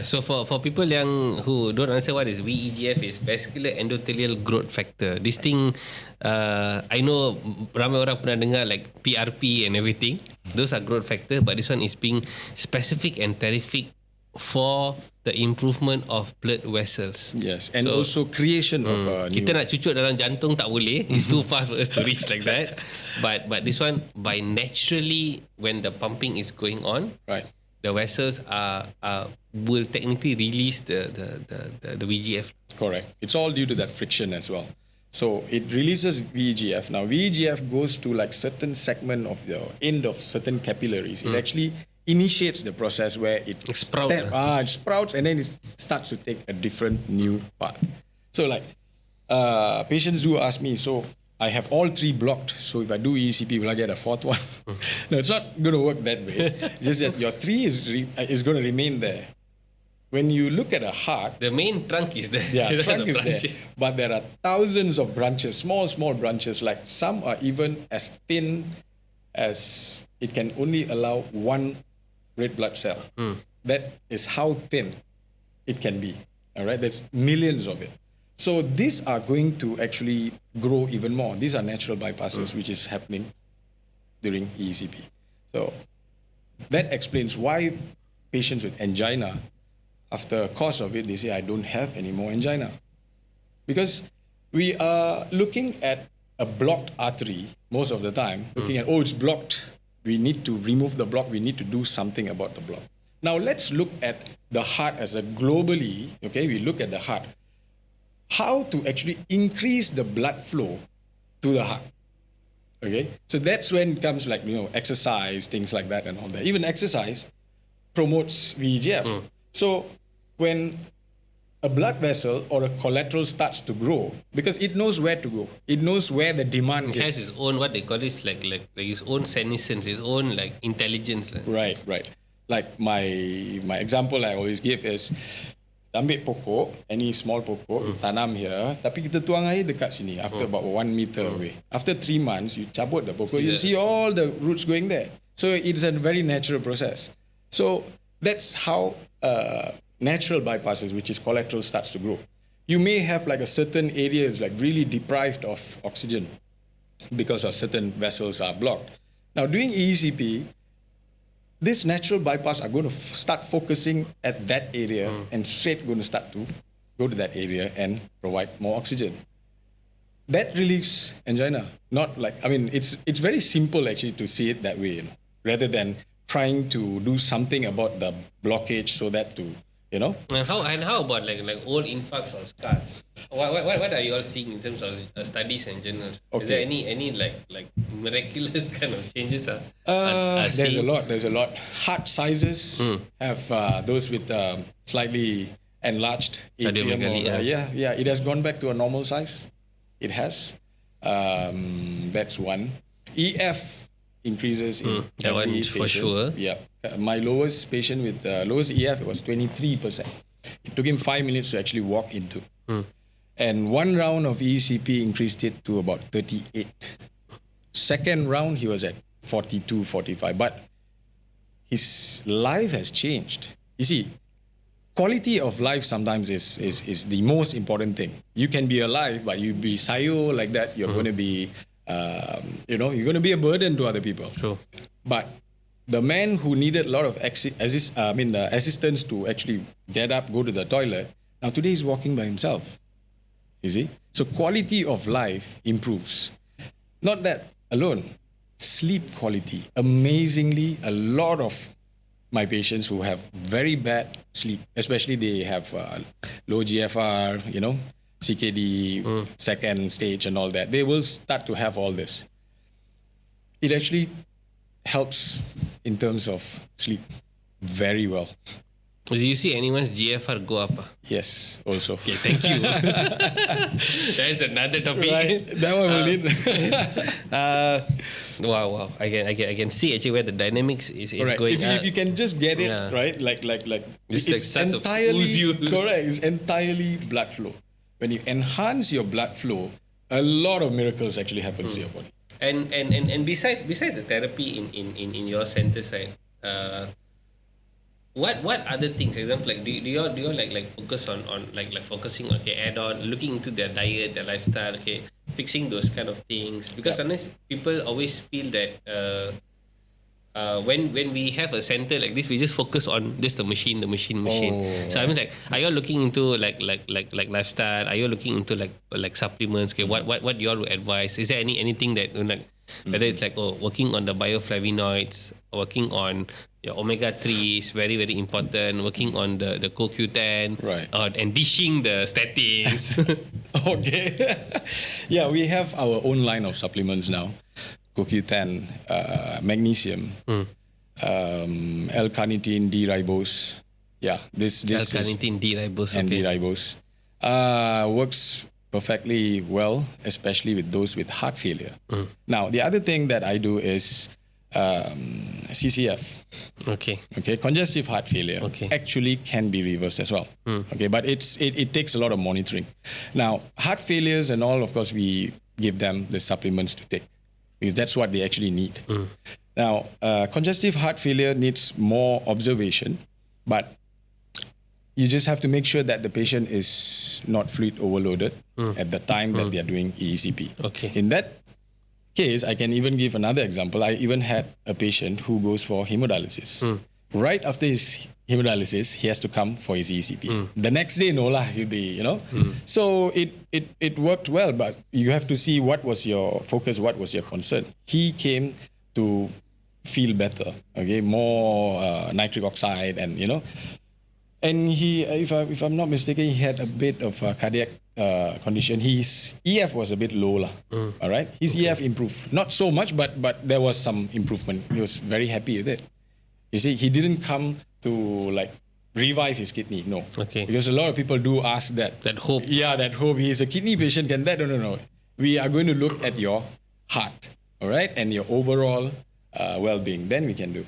Yeah. So for people who don't understand what is VEGF is Vascular Endothelial Growth Factor. This thing, I know ramai orang pernah dengar like PRP and everything. Those are growth factor, but this one is being specific and terrific for the improvement of blood vessels. Yes, and so, also creation of kita nak cucuk dalam jantung tak boleh. It's too fast for us to reach like that. But this one, by naturally when the pumping is going on, right, the vessels will technically release the VEGF. Correct. It's all due to that friction as well. So it releases VEGF. Now VEGF goes to like certain segment of the end of certain capillaries. It actually initiates the process where it sprouts and then it starts to take a different new path. So like patients do ask me, so I have all three blocked, so if I do E-ECP, will I get a fourth one? No, it's not going to work that way. Just that your tree is going to remain there. When you look at a heart, the main trunk is there. Yeah, trunk is there. But there are thousands of branches, small branches, like some are even as thin as it can only allow one red blood cell. That is how thin it can be. All right, there's millions of it. So these are going to actually grow even more. These are natural bypasses, which is happening during E-ECP. So that explains why patients with angina, after a course of it, they say, I don't have any more angina. Because we are looking at a blocked artery most of the time, looking at, it's blocked. We need to remove the block. We need to do something about the block. Now let's look at the heart as a globally, okay, we look at the heart. How to actually increase the blood flow to the heart. Okay, so that's when it comes like, exercise, things like that and all that. Even exercise promotes VEGF. So when a blood vessel or a collateral starts to grow, because it knows where to go, it knows where the demand is. It has its own, what they call this, like its own senescence, its own like intelligence. Right. Like my example I always give is, ambil pokok, any small pokok, tanam here, tapi kita tuang air dekat sini after about 1 meter away. After 3 months, you cabut the pokok, you see all the roots going there. So it's a very natural process. So that's how natural bypasses, which is collateral, starts to grow. You may have like a certain area is like really deprived of oxygen because of certain vessels are blocked. Now doing E-ECP, this natural bypass are going to start focusing at that area and straight going to start to go to that area and provide more oxygen. That relieves angina. Not like, it's very simple actually to see it that way, rather than trying to do something about the blockage so that to, And how about like old infarcts or scars? What are you all seeing in terms of studies and journals? Okay. Is there any like miraculous kind of changes? There's a lot. Heart sizes have those with slightly enlarged atrium. Yeah. It has gone back to a normal size. It has. That's one. EF increases in that one every for patient. Sure. Yeah. My lowest patient with lowest EF, it was 23%. It took him 5 minutes to actually walk into. And one round of E-ECP increased it to about 38. Second round, he was at 42, 45. But his life has changed. You see, quality of life sometimes is the most important thing. You can be alive, but you be sayo like that, you're going to be, you're going to be a burden to other people. Sure. But the man who needed a lot of assistance to actually get up, go to the toilet, now today he's walking by himself. You see? So quality of life improves. Not that alone. Sleep quality. Amazingly, a lot of my patients who have very bad sleep, especially they have low GFR, CKD, second stage and all that, they will start to have all this. It actually helps in terms of sleep very well. Do you see anyone's GFR go up? Yes, also. Okay, thank you. That's another topic. Right, that one will need. Wow. I can see actually where the dynamics is right. going. If you can just get it right, like it's entirely correct. It's entirely blood flow. When you enhance your blood flow, a lot of miracles actually happens to your body. And besides the therapy in your center side, what other things? Example, like do you all like focus on like focusing on, okay, add on, looking into their diet, their lifestyle, okay, fixing those kind of things, because sometimes people always feel that when we have a center like this, we just focus on just the machine. So I mean, like, are you all looking into like lifestyle? Are you all looking into like supplements? Okay, what you all would advise? Is there anything that, like, whether it's like working on the bioflavonoids, working on your omega-3 is very, very important, working on the CoQ10, Right. And dishing the statins. Okay. Yeah, we have our own line of supplements now. CoQ10, magnesium, L-carnitine, D-ribose. Yeah, this L-carnitine, D-ribose, and okay. D-ribose works perfectly well, especially with those with heart failure. Now, the other thing that I do is CCF. Okay. Okay, congestive heart failure actually can be reversed as well. Okay, but it takes a lot of monitoring. Now, heart failures and all, of course, we give them the supplements to take because that's what they actually need. Now, congestive heart failure needs more observation, but you just have to make sure that the patient is not fluid overloaded at the time that they are doing E-ECP. Okay. In that case, I can even give another example. I even had a patient who goes for hemodialysis. Right after his hemodialysis, he has to come for his E-ECP. The next day, he'll be, So it worked well, but you have to see what was your focus, what was your concern. He came to feel better, okay, more nitric oxide and, And he, if I'm not mistaken, he had a bit of a cardiac condition. His EF was a bit low, all right. His EF improved, not so much, but there was some improvement. He was very happy with it. You see, he didn't come to like revive his kidney, no. Okay. Because a lot of people do ask that. That hope. Yeah, that hope. He's a kidney patient. Can that? No. We are going to look at your heart, all right, and your overall well-being. Then we can do.